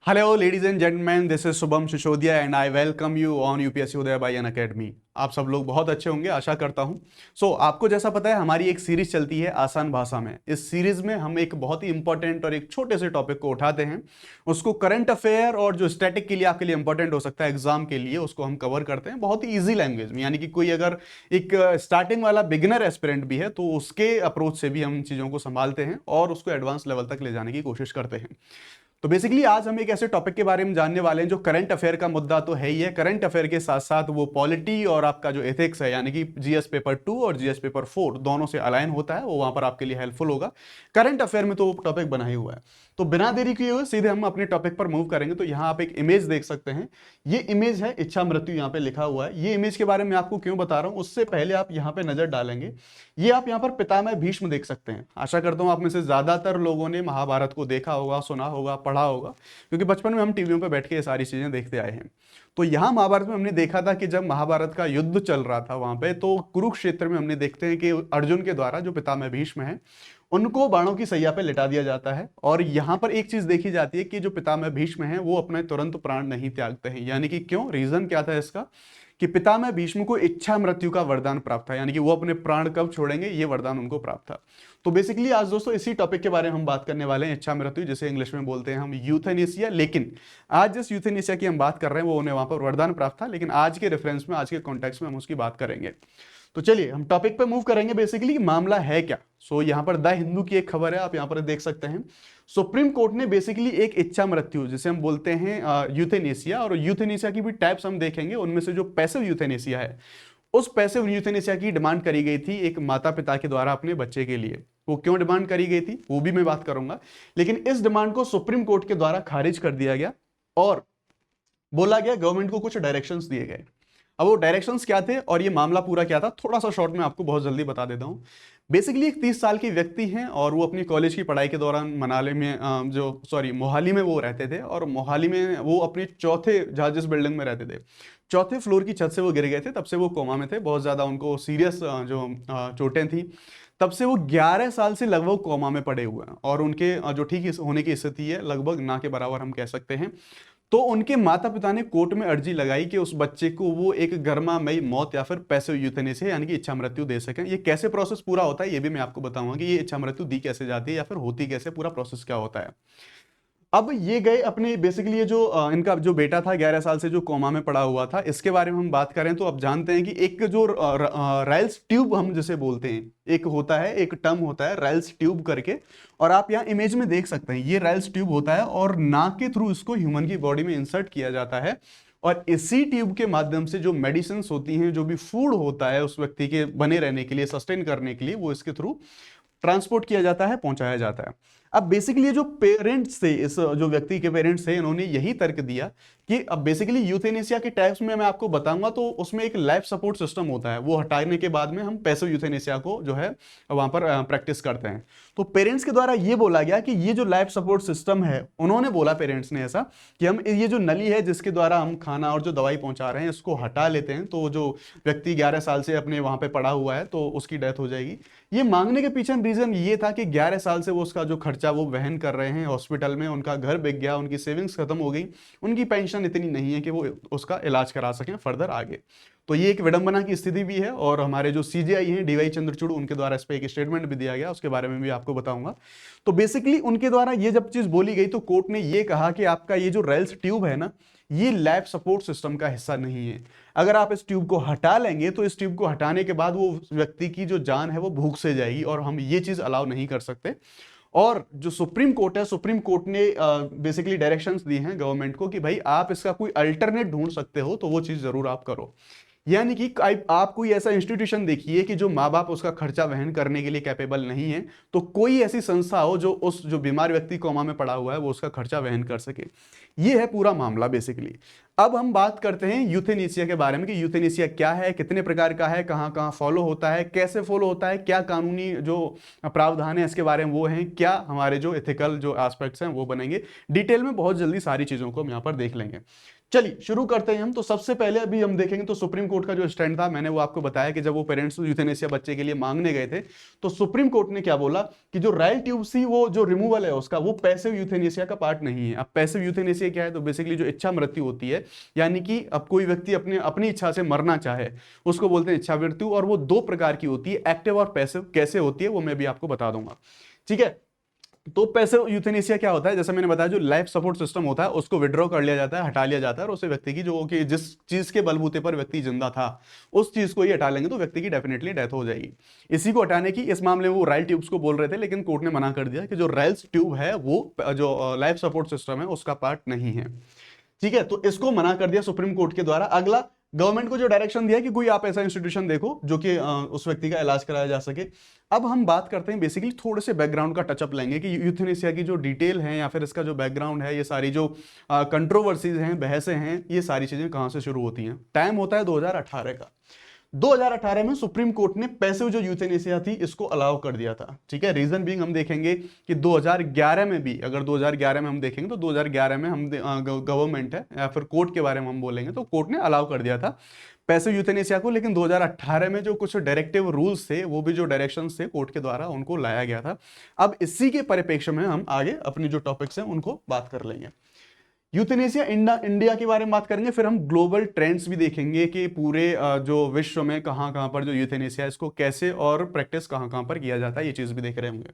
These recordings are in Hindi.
Hello, ladies and gentlemen. This is Shubham Shishodia and I welcome you on UPSC Uday by an Academy. आप सब लोग बहुत अच्छे होंगे, आशा करता हूँ। आपको जैसा पता है हमारी एक सीरीज चलती है आसान भाषा में। इस सीरीज में हम एक बहुत ही इंपॉर्टेंट और एक छोटे से टॉपिक को उठाते हैं, उसको करंट अफेयर और जो स्टैटिक के लिए आपके लिए इंपॉर्टेंट हो सकता है एग्जाम के लिए, उसको हम कवर करते हैं बहुत ही ईजी लैंग्वेज में। यानी कि कोई अगर एक स्टार्टिंग वाला बिगिनर एस्पिरेंट भी है तो उसके अप्रोच से भी हम चीज़ों को संभालते हैं और उसको एडवांस लेवल तक ले जाने की कोशिश करते हैं। तो बेसिकली आज हम एक ऐसे टॉपिक के बारे में जानने वाले हैं जो करंट अफेयर का मुद्दा तो है ही है, करंट अफेयर के साथ साथ वो पॉलिटी और आपका जो एथिक्स है, यानी कि जीएस पेपर 2 और जीएस पेपर 4 दोनों से अलाइन होता है, वो वहां पर आपके लिए हेल्पफुल होगा। करंट अफेयर में तो वो टॉपिक बना ही हुआ है। तो बिना देरी किए हुए सीधे हम अपने टॉपिक पर मूव करेंगे। तो यहाँ आप एक इमेज देख सकते हैं, ये इमेज है इच्छा मृत्यु, यहाँ पे लिखा हुआ है। ये इमेज के बारे में आपको क्यों बता रहा हूँ, उससे पहले आप यहाँ पे नजर डालेंगे, ये आप यहाँ पर पितामह भीष्म देख सकते हैं। आशा करता हूँ आप में से ज्यादातर लोगों ने महाभारत को देखा होगा, सुना होगा, पढ़ा होगा, क्योंकि बचपन में हम टीवियों पर बैठ के ये सारी चीजें देखते आए हैं। तो यहाँ महाभारत में हमने देखा था कि जब महाभारत का युद्ध चल रहा था वहां पे, तो कुरुक्षेत्र में हमने देखते हैं कि अर्जुन के द्वारा जो पितामह भीष्म है उनको बाणों की सैया पे लिटा दिया जाता है। और यहाँ पर एक चीज देखी जाती है कि जो पितामह भीष्म है वो अपने तुरंत प्राण नहीं त्यागते हैं। यानी कि क्यों, रीजन क्या था इसका, कि पितामह भीष्म को इच्छा मृत्यु का वरदान प्राप्त था, यानी कि वो अपने प्राण कब छोड़ेंगे ये वरदान उनको प्राप्त था। तो बेसिकली आज दोस्तों इसी टॉपिक के बारे में हम बात करने वाले हैं, इच्छा मृत्यु, जिसे इंग्लिश में बोलते हैं हम यूथेनेसिया। लेकिन आज जिस यूथेनेसिया की हम बात कर रहे हैं वो उन्हें वहां पर वरदान प्राप्त था, लेकिन आज के रेफरेंस में, आज के कॉन्टेक्स्ट में हम उसकी बात करेंगे। तो चलिए हम टॉपिक पे मूव करेंगे। बेसिकली मामला है क्या। यहाँ पर द हिंदू की एक खबर है, आप यहाँ पर देख सकते हैं। सुप्रीम कोर्ट ने बेसिकली एक इच्छा मृत्यु, जिसे हम बोलते हैं यूथेनेसिया, और यूथेनेसिया की भी टाइप्स हम देखेंगे। उनमें से जो पैसिव यूथेनेसिया है, उस पैसिव यूथेनेसिया की डिमांड करी गई थी एक माता पिता के द्वारा अपने बच्चे के लिए। वो क्यों डिमांड करी गई थी वो भी मैं बात करूंगा, लेकिन इस डिमांड को सुप्रीम कोर्ट के द्वारा खारिज कर दिया गया और बोला गया गवर्नमेंट को कुछ डायरेक्शंस दिए गए। अब वो डायरेक्शंस क्या थे और ये मामला पूरा क्या था, थोड़ा सा शॉर्ट में आपको बहुत जल्दी बता देता हूँ। बेसिकली एक 30 साल की व्यक्ति हैं और वो अपनी कॉलेज की पढ़ाई के दौरान मनाली में मोहाली में वो रहते थे। और मोहाली में वो अपने चौथे, जहाँ जिस बिल्डिंग में रहते थे, चौथे फ्लोर की छत से वो गिर गए थे। तब से वो कोमा में थे, बहुत ज़्यादा उनको सीरियस जो चोटें थी। तब से वो 11 साल से लगभग कोमा में पड़े हुए हैं और उनके जो ठीक होने की स्थिति है लगभग ना के बराबर हम कह सकते हैं। तो उनके माता पिता ने कोर्ट में अर्जी लगाई कि उस बच्चे को वो एक गर्मामयी मौत या फिर पैसिव यूथेनेसिया यानी कि इच्छा मृत्यु दे सकें। ये कैसे प्रोसेस पूरा होता है ये भी मैं आपको बताऊंगा कि ये इच्छा मृत्यु दी कैसे जाती है या फिर होती कैसे, पूरा प्रोसेस क्या होता है। अब ये गए अपने, बेसिकली ये जो इनका जो बेटा था 11 साल से जो कोमा में पड़ा हुआ था, इसके बारे में हम बात करें तो अब जानते हैं कि एक जो राइल्स ट्यूब हम जिसे बोलते हैं, एक होता है, एक टर्म होता है राइल्स ट्यूब करके। और आप यहाँ इमेज में देख सकते हैं, ये राइल्स ट्यूब होता है और नाक के थ्रू इसको ह्यूमन की बॉडी में इंसर्ट किया जाता है। और इसी ट्यूब के माध्यम से जो मेडिसिन होती हैं, जो भी फूड होता है उस व्यक्ति के बने रहने के लिए, सस्टेन करने के लिए, वो इसके थ्रू ट्रांसपोर्ट किया जाता है, पहुंचाया जाता है। अब बेसिकली जो पेरेंट्स थे, इस जो व्यक्ति के पेरेंट्स थे, इन्होंने यही तर्क दिया कि अब बेसिकली यूथेनेसिया के टाइप्स में मैं आपको बताऊंगा, तो उसमें एक लाइफ सपोर्ट सिस्टम होता है, वो हटाने के बाद में हम पैसिव यूथेनेसिया को जो है वहां पर प्रैक्टिस करते हैं। तो पेरेंट्स के द्वारा ये बोला गया कि ये जो लाइफ सपोर्ट सिस्टम है, उन्होंने बोला पेरेंट्स ने ऐसा कि हम ये जो नली है जिसके द्वारा हम खाना और जो दवाई पहुंचा रहे हैं इसको हटा लेते हैं, तो जो व्यक्ति 11 साल से अपने वहां पे पड़ा हुआ है तो उसकी डेथ हो जाएगी। ये मांगने के पीछे रीजन ये था कि 11 साल से वो उसका जो खर्चा वो वहन कर रहे हैं हॉस्पिटल में, उनका घर बिक गया, उनकी सेविंग्स खत्म हो गई, उनकी पेंशन इतनी नहीं है कि वो उसका इलाज करा सकें फर्दर आगे। तो ये एक विडंबना की स्थिति भी है और हमारे जो सीजेआई हैं डीवाई चंद्रचूड़, उनके द्वारा इस पर एक स्टेटमेंट भी दिया गया, उसके बारे में भी आपको बताऊंगा। तो बेसिकली उनके द्वारा ये जब चीज बोली गई तो कोर्ट ने ये कहा कि आपका ये जो रेल्स ट्यूब है ना, ये लाइफ सपोर्ट सिस्टम का हिस्सा नहीं है। अगर आप इस ट्यूब को हटा लेंगे तो इस ट्यूब को हटाने के बाद वो व्यक्ति की जो जान है वो भूख से जाएगी और हम ये चीज अलाउ नहीं कर सकते। और जो सुप्रीम कोर्ट है, सुप्रीम कोर्ट ने बेसिकली डायरेक्शंस दी हैं गवर्नमेंट को कि भाई आप इसका कोई अल्टरनेट ढूंढ सकते हो तो वो चीज जरूर आप करो। यानी कि आप कोई ऐसा इंस्टीट्यूशन देखिए कि जो माँ बाप उसका खर्चा वहन करने के लिए कैपेबल नहीं है, तो कोई ऐसी संस्था हो जो उस जो बीमार व्यक्ति कोमा में पड़ा हुआ है वो उसका खर्चा वहन कर सके। ये है पूरा मामला बेसिकली। अब हम बात करते हैं यूथेनेसिया के बारे में कि यूथेनेसिया क्या है, कितने प्रकार का है, कहाँ कहाँ फॉलो होता है, कैसे फॉलो होता है, क्या कानूनी जो प्रावधान है इसके बारे में वो हैं, क्या हमारे जो एथिकल जो एस्पेक्ट्स हैं वो बनेंगे। डिटेल में बहुत जल्दी सारी चीज़ों को हम यहाँ पर देख लेंगे। चलिए शुरू करते हैं हम। तो सबसे पहले अभी हम देखेंगे तो सुप्रीम कोर्ट का जो स्टैंड था, मैंने वो आपको बताया कि जब वो पेरेंट्स यूथेनेसिया बच्चे के लिए मांगने गए थे तो सुप्रीम कोर्ट ने क्या बोला कि जो राइल ट्यूब थी वो जो रिमूवल है उसका, वो पैसिव यूथेनेसिया का पार्ट नहीं है। अब पैसिव यूथेनेसिया क्या है, तो बेसिकली जो इच्छा मृत्यु होती है, यानी कि अब कोई व्यक्ति अपनी इच्छा से मरना चाहे उसको बोलते हैं इच्छा मृत्यु, और वो दो प्रकार की होती है, एक्टिव और पैसिव। कैसे होती है वो मैं भी आपको बता दूंगा, ठीक है। तो पैसिव यूथेनेसिया क्या होता है, जैसे मैंने बताया जो लाइफ सपोर्ट सिस्टम होता है उसको विड्रॉ कर लिया जाता है, हटा लिया जाता है, और उसे व्यक्ति की जो कि जिस चीज के बलबूते पर व्यक्ति जिंदा था उस चीज को ही हटा लेंगे तो व्यक्ति की डेफिनेटली डेथ हो जाएगी। इसी को हटाने की इस मामले में वो राइल ट्यूब्स को बोल रहे थे, लेकिन कोर्ट ने मना कर दिया कि जो राइल्स ट्यूब है वो जो लाइफ सपोर्ट सिस्टम है उसका पार्ट नहीं है, ठीक है। तो इसको मना कर दिया सुप्रीम कोर्ट के द्वारा। अगला गवर्नमेंट को जो डायरेक्शन दिया कि कोई आप ऐसा इंस्टीट्यूशन देखो जो कि उस व्यक्ति का इलाज कराया जा सके। अब हम बात करते हैं बेसिकली थोड़े से बैकग्राउंड का टचअप लेंगे कि यूथेनेसिया की जो डिटेल है या फिर इसका जो बैकग्राउंड है, ये सारी जो कंट्रोवर्सीज हैं, बहसें हैं, ये सारी चीजें कहां से शुरू होती हैं। टाइम होता है 2018 का। 2018 में सुप्रीम कोर्ट ने पैसिव जो यूथेनेसिया थी इसको अलाउ कर दिया था, ठीक है। रीजन बीइंग हम देखेंगे कि 2011 में भी, अगर 2011 में हम देखेंगे तो 2011 में हम गवर्नमेंट है या फिर कोर्ट के बारे में हम बोलेंगे तो कोर्ट ने अलाउ कर दिया था पैसिव यूथेनेसिया को। लेकिन 2018 में जो कुछ डायरेक्टिव रूल्स थे, वो भी जो डायरेक्शंस थे कोर्ट के द्वारा उनको लाया गया था। अब इसी के परिप्रेक्ष्य में हम आगे अपनी जो टॉपिक्स हैं उनको बात कर लेंगे। यूथेनेसिया इंडिया के बारे में बात करेंगे, फिर हम ग्लोबल ट्रेंड्स भी देखेंगे कि पूरे जो विश्व में कहां कहां पर जो यूथेनेसिया इसको कैसे और प्रैक्टिस कहां कहां पर किया जाता है, ये चीज भी देख रहे होंगे।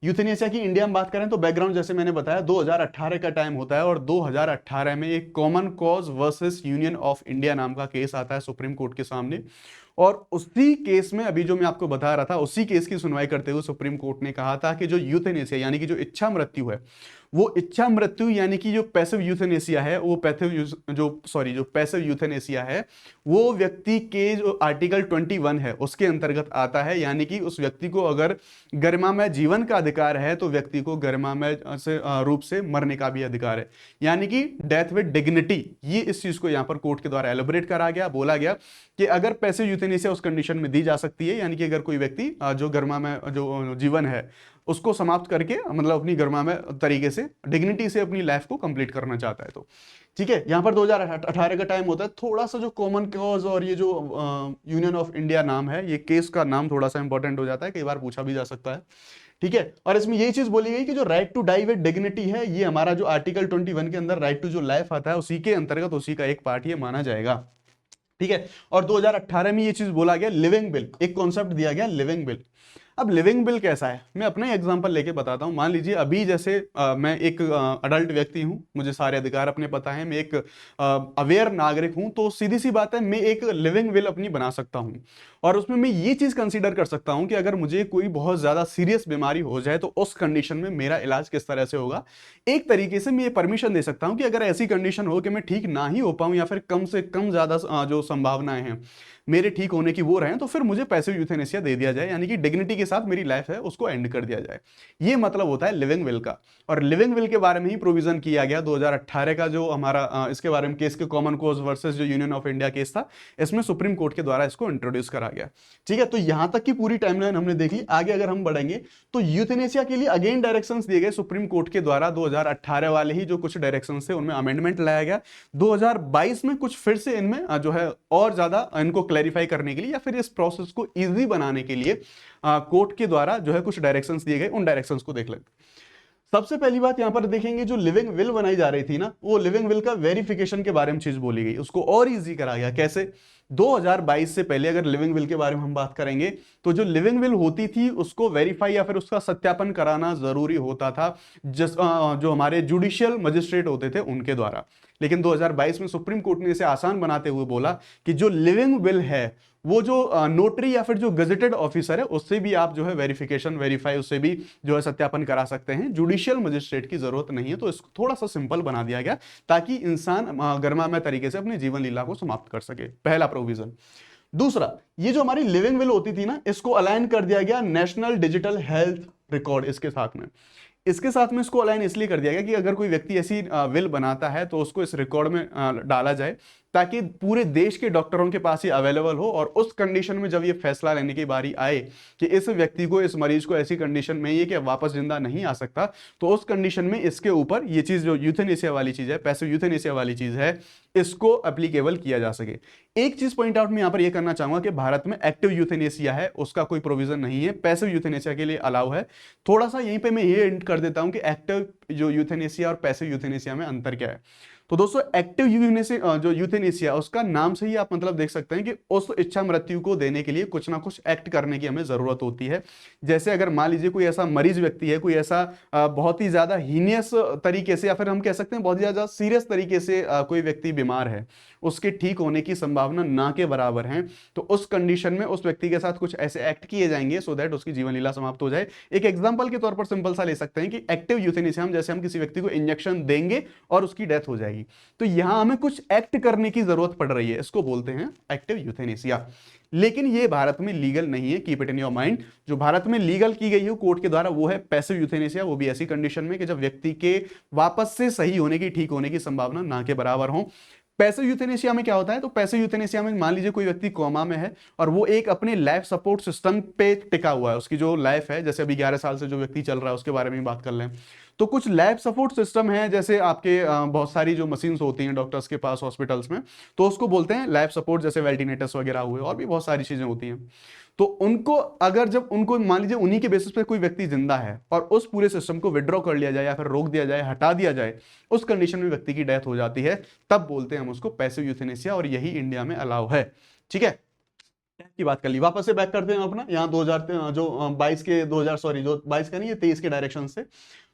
यूथेनेसिया की इंडिया में बात करें तो बैकग्राउंड जैसे मैंने बताया 2018 का टाइम होता है, और 2018 में एक common cause versus union of India नाम का केस आता है सुप्रीम कोर्ट के सामने। और उसी केस में अभी जो मैं आपको बता रहा था, उसी केस की सुनवाई करते हुए सुप्रीम कोर्ट ने कहा था कि जो यूथेनेसिया यानी कि जो इच्छा मृत्यु है, वो इच्छा मृत्यु यानी कि जो पैसिव यूथेनेसिया है, वो जो पैसिव यूथेनेसिया है वो व्यक्ति के जो आर्टिकल 21 है उसके अंतर्गत आता है। यानी कि उस व्यक्ति को अगर गरिमामय जीवन का अधिकार है तो व्यक्ति को गरिमामय रूप से मरने का भी अधिकार है, यानी कि डेथ विद डिग्निटी। ये इस चीज को यहां पर कोर्ट के द्वारा एलिब्रेट करा गया, बोला गया कि अगर पैसिव यूथेनेसिया उस कंडीशन में दी जा सकती है, यानी कि अगर कोई व्यक्ति जो गरिमामय जो जीवन है उसको समाप्त करके मतलब अपनी गरिमामय तरीके से डिग्निटी से अपनी लाइफ को कंप्लीट करना चाहता है तो ठीक है। यहां पर 2018 का टाइम होता है। थोड़ा सा जो कॉमन कॉज और ये जो यूनियन ऑफ इंडिया नाम है, ये केस का नाम थोड़ा सा इंपॉर्टेंट हो जाता है, कई बार पूछा भी जा सकता है, ठीक है। और इसमें यही चीज बोली गई कि जो right to die with dignity है, ये हमारा जो आर्टिकल 21 के अंदर राइट टू जो लाइफ आता है उसी के अंतर्गत उसी का एक पार्ट ये माना जाएगा, ठीक है। और 2018 में ये चीज बोला गया लिविंग बिल, एक कॉन्सेप्ट दिया गया लिविंग बिल। अब लिविंग बिल कैसा है, मैं अपना ही एग्जांपल लेके बताता हूं। मान लीजिए अभी जैसे मैं एक अडल्ट व्यक्ति हूं, मुझे सारे अधिकार अपने पता है, मैं एक अवेयर नागरिक हूं, तो सीधी सी बात है मैं एक लिविंग विल अपनी बना सकता हूं। और उसमें मैं ये चीज कंसीडर कर सकता हूं कि अगर मुझे कोई बहुत ज्यादा सीरियस बीमारी हो जाए तो उस कंडीशन में मेरा इलाज किस तरह से होगा। एक तरीके से मैं ये परमिशन दे सकता हूं कि अगर ऐसी कंडीशन हो कि मैं ठीक ना ही हो पाऊं या फिर कम से कम ज्यादा जो संभावनाएं हैं मेरे ठीक होने की वो रहें, तो फिर मुझे पैसिव यूथेनेसिया दे दिया जाए, यानी कि डिग्निटी के साथ मेरी लाइफ है उसको एंड कर दिया जाए। ये मतलब होता है लिविंग विल का। और लिविंग विल के बारे में ही प्रोविजन किया गया 2018 का जो हमारा इसके बारे में केस के कॉमन कॉज वर्सेस जो यूनियन ऑफ इंडिया केस था, इसमें सुप्रीम कोर्ट के द्वारा इसको इंट्रोड्यूस करा गया, ठीक है। तो यहां तक की पूरी टाइमलाइन हमने देख ली। आगे अगर हम बढ़ेंगे तो यूथेनेसिया के लिए अगेन डायरेक्शंस दिए गए सुप्रीम कोर्ट के द्वारा। 2018 वाले ही जो कुछ डायरेक्शंस थे उनमें अमेंडमेंट लाया गया। 2022 में कुछ फिर से इनमें जो है और ज्यादा इनको क्लैरिफाई करने के लिए या फिर इस प्रोसेस को इजी बनाने के लिए कोर्ट के द्वारा जो है कुछ डायरेक्शंस दिए गए। उन डायरेक्शंस को देख लेते। सबसे पहली बात यहां पर देखेंगे, जो लिविंग विल बनाई जा रही थी ना, वो लिविंग विल का वेरिफिकेशन के बारे में चीज बोली गई, उसको और इजी करा गया। कैसे? 2022 से पहले अगर लिविंग विल के बारे में हम बात करेंगे तो जो लिविंग विल होती थी उसको वेरीफाई या फिर उसका सत्यापन कराना जरूरी होता था जो हमारे जुडिशियल मजिस्ट्रेट होते थे उनके द्वारा। लेकिन 2022 में सुप्रीम कोर्ट ने इसे आसान बनाते हुए बोला कि जो लिविंग विल है वो जो नोटरी या फिर जो गजेटेड ऑफिसर है उससे भी आप जो है वेरिफिकेशन वेरीफाई उससे भी जो है सत्यापन करा सकते हैं, जुडिशियल मजिस्ट्रेट की जरूरत नहीं है। तो इसको थोड़ा सा सिंपल बना दिया गया ताकि इंसान गर्मामय तरीके से अपनी जीवन लीला को समाप्त कर सके, पहला प्रोविजन। दूसरा, ये जो हमारी लिविंग विल होती थी ना, इसको अलाइन कर दिया गया नेशनल डिजिटल हेल्थ रिकॉर्ड इसके साथ में। इसको अलाइन इसलिए कर दिया गया कि अगर कोई व्यक्ति ऐसी विल बनाता है तो उसको इस रिकॉर्ड में डाला जाए ताकि पूरे देश के डॉक्टरों के पास ये अवेलेबल हो, और उस कंडीशन में जब ये फैसला लेने की बारी आए कि इस व्यक्ति को, इस मरीज को ऐसी कंडीशन में ये कि वापस जिंदा नहीं आ सकता, तो उस कंडीशन में इसके ऊपर ये चीज जो यूथेनेसिया वाली चीज है, पैसिव यूथेनेसिया वाली चीज है, इसको एप्लीकेबल किया जा सके। एक चीज पॉइंट आउट मैं यहां पर यह करना चाहूंगा कि भारत में एक्टिव यूथेनेसिया है, उसका कोई प्रोविजन नहीं है, पैसिव यूथेनेसिया के लिए अलाउ है। थोड़ा सा यहीं पे मैं ये इंट कर देता हूं कि एक्टिव जो यूथेनेसिया और पैसिव यूथेनेसिया में अंतर क्या है। तो दोस्तों, एक्टिव यूथेनेसिया जो यूथेनेसिया, उसका नाम से ही आप मतलब देख सकते हैं कि उस इच्छा मृत्यु को देने के लिए कुछ ना कुछ एक्ट करने की हमें जरूरत होती है। जैसे अगर मान लीजिए कोई ऐसा मरीज व्यक्ति है, कोई ऐसा बहुत ही ज्यादा हीनियस तरीके से, या फिर हम कह सकते हैं बहुत ही ज्यादा सीरियस तरीके से कोई व्यक्ति बीमार है, उसके ठीक होने की संभावना ना के बराबर है, तो उस कंडीशन में उस व्यक्ति के साथ कुछ ऐसे एक्ट किए जाएंगे सो दैट उसकी जीवन लीला समाप्त हो जाए। एक एग्जांपल के तौर पर सिंपल सा ले सकते हैं कि एक्टिव यूथेनेसिया हम जैसे हम किसी व्यक्ति को इंजेक्शन देंगे और उसकी डेथ हो जाएगी, तो यहां हमें कुछ एक्ट करने की जरूरत पड़ रही है, इसको बोलते हैं एक्टिव यूथेनेसिया। लेकिन ये भारत में लीगल नहीं है, keep it in your mind. जो भारत में लीगल की गई है कोर्ट के द्वारा वो है पैसिव यूथेनेसिया, वो भी ऐसी कंडीशन में कि जब व्यक्ति के वापस से सही होने की, ठीक होने की संभावना ना के बराबर हो। पैसिव यूथेनेसिया में क्या होता है, तो पैसिव यूथेनेसिया में मान लीजिए कोई व्यक्ति कोमा में है और वो एक अपने लाइफ सपोर्ट सिस्टम पे टिका हुआ है, उसकी जो लाइफ है, जैसे अभी 11 साल से जो व्यक्ति चल रहा है उसके बारे में बात कर लें, तो कुछ लाइफ सपोर्ट सिस्टम है, जैसे आपके बहुत सारी जो मशीन्स होती हैं डॉक्टर्स के पास हॉस्पिटल्स में, तो उसको बोलते हैं लाइफ सपोर्ट, जैसे वेंटिलेटर्स वगैरह हुए और भी बहुत सारी चीजें होती हैं। तो उनको अगर जब उनको मान लीजिए उन्हीं के बेसिस पे कोई व्यक्ति जिंदा है और उस पूरे सिस्टम को विड्रॉ कर लिया जाए या फिर रोक दिया जाए, हटा दिया जाए, उस कंडीशन में व्यक्ति की डेथ हो जाती है, तब बोलते हैं हम उसको पैसिव यूथेनेसिया, और यही इंडिया में अलाउ है। ठीक है, की बात कर ली, वापस से बैक करते हैं अपना यहाँ 2000 जो 22 के 2000 सॉरी जो 22 का नहीं है 23 के डायरेक्शन से।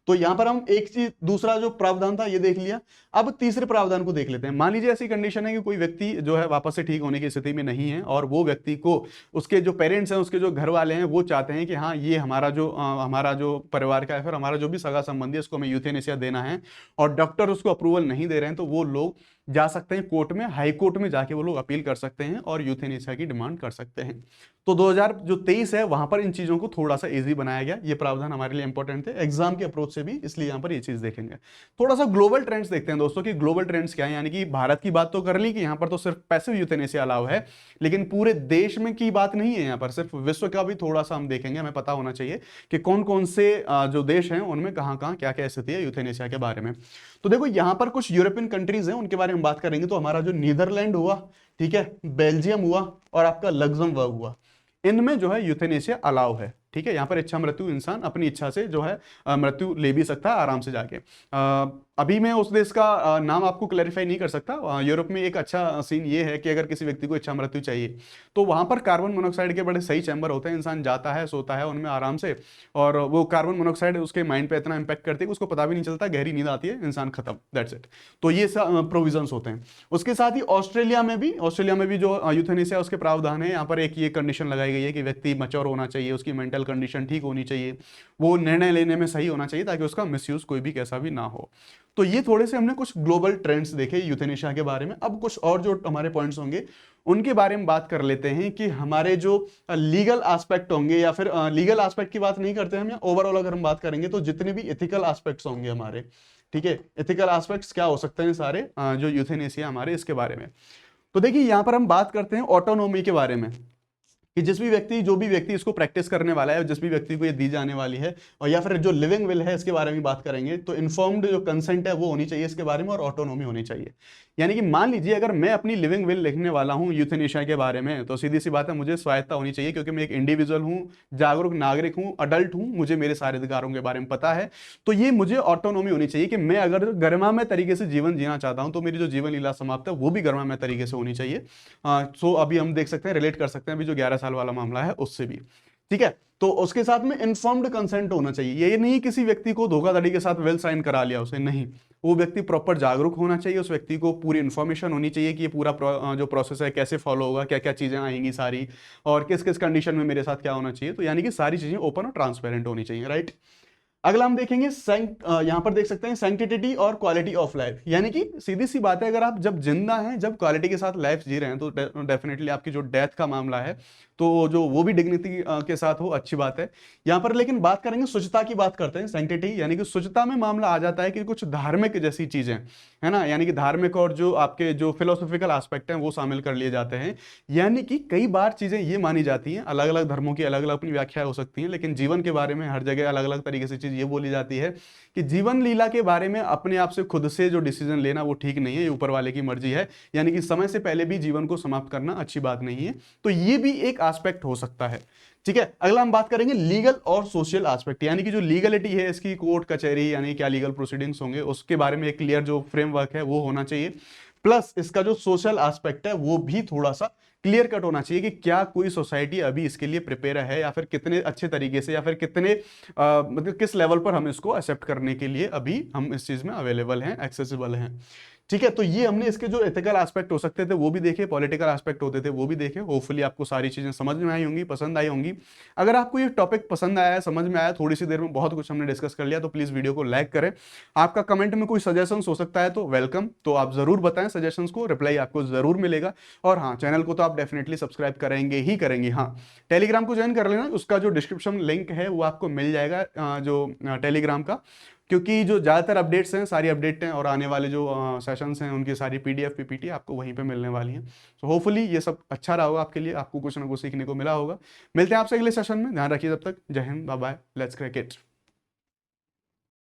तो यहां पर हम एक चीज, दूसरा जो प्रावधान था ये देख लिया, अब तीसरे प्रावधान को देख लेते हैं। मान लीजिए ऐसी कंडीशन है कि कोई व्यक्ति जो है वापस से ठीक होने की स्थिति में नहीं है, और वो व्यक्ति को उसके जो पेरेंट्स हैं, उसके जो घर वाले हैं, वो चाहते हैं कि हाँ ये हमारा जो परिवार का है, फिर हमारा जो भी सगा संबंधी है, उसको हमें यूथेनेसिया देना है, और डॉक्टर उसको अप्रूवल नहीं दे रहे हैं, तो वो लोग जा सकते हैं कोर्ट में, हाई कोर्ट में जाके वो लोग अपील कर सकते हैं और यूथेनेसिया की डिमांड कर सकते हैं। तो 2023 है वहां पर इन चीजों को थोड़ा सा इजी बनाया गया, ये प्रावधान हमारे लिए इंपॉर्टेंट थे एग्जाम के अप्रोच से भी, इसलिए यहां पर ये चीज देखेंगे। थोड़ा सा ग्लोबल ट्रेंड्स देखते हैं दोस्तों कि ग्लोबल ट्रेंड्स क्या है, यानी कि भारत की बात तो कर ली कि यहां पर तो सिर्फ पैसिव यूथेनेसिया अलाउ है, लेकिन पूरे देश में की बात नहीं है, यहां पर सिर्फ विश्व का भी थोड़ा सा हम देखेंगे। हमें पता होना चाहिए कि कौन कौन से जो देश हैं उनमें कहां कहां क्या क्या स्थिति है यूथेनेसिया के बारे में। तो देखो यहां पर कुछ यूरोपियन कंट्रीज हैं, उनके बारे में बात करेंगे। तो हमारा जो नीदरलैंड हुआ, ठीक है, बेल्जियम हुआ और आपका लग्जमबर्ग हुआ, इनमें जो है यूथेनेसिया अलाउ है। ठीक है, यहां पर इच्छा मृत्यु इंसान अपनी इच्छा से जो है मृत्यु ले भी सकता है आराम से जाके। अभी मैं उस देश का नाम आपको क्लैरिफाई नहीं कर सकता। यूरोप में एक अच्छा सीन ये है कि अगर किसी व्यक्ति को इच्छा मृत्यु चाहिए तो वहां पर कार्बन मोनोऑक्साइड के बड़े सही चैम्बर होते हैं, इंसान जाता है, सोता है उनमें आराम से, और वो कार्बन मोनोऑक्साइड उसके माइंड पे इतना इंपैक्ट करती है कि उसको पता भी नहीं चलता, गहरी नींद आती है, इंसान खत्म, दैट्स इट। तो ये प्रोविजंस होते हैं। उसके साथ ही ऑस्ट्रेलिया में भी जो यूथेनेसिया उसके प्रावधान है, यहाँ पर एक ये कंडीशन लगाई गई है कि व्यक्ति मैच्योर होना चाहिए, उसकी मेंटल कंडीशन ठीक होनी चाहिए, वो निर्णय लेने में सही होना चाहिए, ताकि उसका मिसयूज कोई भी कैसा भी ना हो। तो ये थोड़े से हमने कुछ ग्लोबल ट्रेंड्स देखे यूथेनेशिया के बारे में। अब कुछ और जो हमारे पॉइंट्स होंगे उनके बारे में बात कर लेते हैं कि हमारे जो लीगल एस्पेक्ट होंगे, या फिर लीगल एस्पेक्ट की बात नहीं करते हम, या ओवरऑल अगर हम बात करेंगे तो जितने भी एथिकल एस्पेक्ट्स होंगे हमारे, ठीक है, एथिकल एस्पेक्ट्स क्या हो सकते हैं सारे जो यूथेनेशिया हमारे, इसके बारे में। तो देखिए यहां पर हम बात करते हैं ऑटोनॉमी के बारे में, कि जो भी व्यक्ति इसको प्रैक्टिस करने वाला है, जिस भी व्यक्ति को ये दी जाने वाली है, और या फिर जो लिविंग विल है, इसके बारे में बात करेंगे। तो इन्फॉर्म्ड जो कंसेंट है वो होनी चाहिए इसके बारे में, और ऑटोनॉमी होनी चाहिए। यानी कि मान लीजिए अगर मैं अपनी लिविंग विल लिखने वाला हूं यूथेनेशिया के बारे में, तो सीधी सी बात है मुझे स्वायत्ता होनी चाहिए, क्योंकि मैं एक इंडिविजुअल हूं, जागरूक नागरिक हूं, अडल्ट हूं, मुझे मेरे सारे अधिकारों के बारे में पता है। तो ये मुझे ऑटोनॉमी होनी चाहिए कि मैं अगर गरिमामय तरीके से जीवन जीना चाहता हूं, तो मेरी जो जीवन लीला समाप्त है वो भी गरिमामय तरीके से होनी चाहिए। सो अभी हम देख सकते हैं, रिलेट कर सकते हैं अभी जो 11 साल वाला मामला है उससे भी, ठीक है। तो उसके साथ में इन्फॉर्म्ड कंसेंट होना चाहिए। ये नहीं किसी व्यक्ति को धोखाधड़ी के साथ विल साइन करा लिया उसे, नहीं, वो व्यक्ति प्रॉपर जागरूक होना चाहिए, उस व्यक्ति को पूरी इन्फॉर्मेशन होनी चाहिए कि ये पूरा जो प्रोसेस है कैसे फॉलो होगा, क्या क्या चीजें आएंगी सारी, और किस किस कंडीशन में मेरे साथ क्या होना चाहिए। तो यानी कि सारी चीजें ओपन और ट्रांसपेरेंट होनी चाहिए, राइट। अगला हम देखेंगे यहां पर देख सकते हैं सैंक्टिटी और क्वालिटी ऑफ लाइफ, यानी कि सीधी सी बात है, अगर आप जब जिंदा हैं, जब क्वालिटी के साथ लाइफ जी रहे हैं, तो डेफिनेटली आपकी जो डेथ का मामला है तो जो वो भी डिग्निटी के साथ हो, अच्छी बात है। यहां पर लेकिन बात करेंगे शुचिता की, बात करते हैं सैंक्टिटी, यानी कि शुचिता में मामला आ जाता है कि कुछ धार्मिक जैसी चीजें, है ना, यानी कि धार्मिक और जो आपके जो फिलोसॉफिकल एस्पेक्ट हैं वो शामिल कर लिए जाते हैं। यानी कि कई बार चीजें ये मानी जाती हैं, अलग अलग धर्मों की अलग अलग अपनी व्याख्या हो सकती है, लेकिन जीवन के बारे में हर जगह अलग अलग तरीके से चीज ये बोली जाती है कि जीवन लीला के बारे में अपने आप से खुद से जो डिसीजन लेना वो ठीक नहीं है, ये ऊपर वाले की मर्जी है, यानी कि समय से पहले भी जीवन को समाप्त करना अच्छी बात नहीं है। तो ये भी एक एस्पेक्ट हो सकता है। ठीक है, अगला हम बात करेंगे लीगल और सोशल एस्पेक्ट, यानी कि जो लीगलिटी है इसकी, कोर्ट कचहरी यानी क्या लीगल प्रोसीडिंग्स होंगे उसके बारे में एक क्लियर जो फ्रेमवर्क है वो होना चाहिए। प्लस इसका जो सोशल एस्पेक्ट है वो भी थोड़ा सा क्लियर कट होना चाहिए कि क्या कोई सोसाइटी अभी इसके लिए प्रिपेयर है, या फिर कितने अच्छे तरीके से, या फिर कितने मतलब किस लेवल पर हम इसको एक्सेप्ट करने के लिए अभी हम इस चीज में अवेलेबल हैं, एक्सेसिबल हैं। ठीक है, तो ये हमने इसके जो एथिकल एस्पेक्ट हो सकते थे वो भी देखे, पॉलिटिकल एस्पेक्ट होते थे वो भी देखे। होपफुली आपको सारी चीजें समझ में आई होंगी, पसंद आई होंगी। अगर आपको ये टॉपिक पसंद आया है, समझ में आया, थोड़ी सी देर में बहुत कुछ हमने डिस्कस कर लिया, तो प्लीज वीडियो को लाइक करें। आपका कमेंट में कोई सजेशन हो सकता है तो वेलकम, तो आप जरूर बताएं सजेशंस को, रिप्लाई आपको जरूर मिलेगा। और हाँ, चैनल को तो आप डेफिनेटली सब्सक्राइब करेंगे ही करेंगे। हाँ, टेलीग्राम को ज्वाइन कर लेना, उसका जो डिस्क्रिप्शन लिंक है वो आपको मिल जाएगा, जो टेलीग्राम का, क्योंकि जो ज़्यादातर अपडेट्स हैं, सारी अपडेट हैं, और आने वाले जो सेशंस हैं उनकी सारी पीडीएफ पीपीटी आपको वहीं पे मिलने वाली हैं। सो होपफुली ये सब अच्छा रहा होगा आपके लिए, आपको कुछ ना कुछ सीखने को मिला होगा। मिलते हैं आपसे अगले सेशन में, ध्यान रखिए, तब तक जय हिंद, बाय बाय, लेट्स क्रिकेट।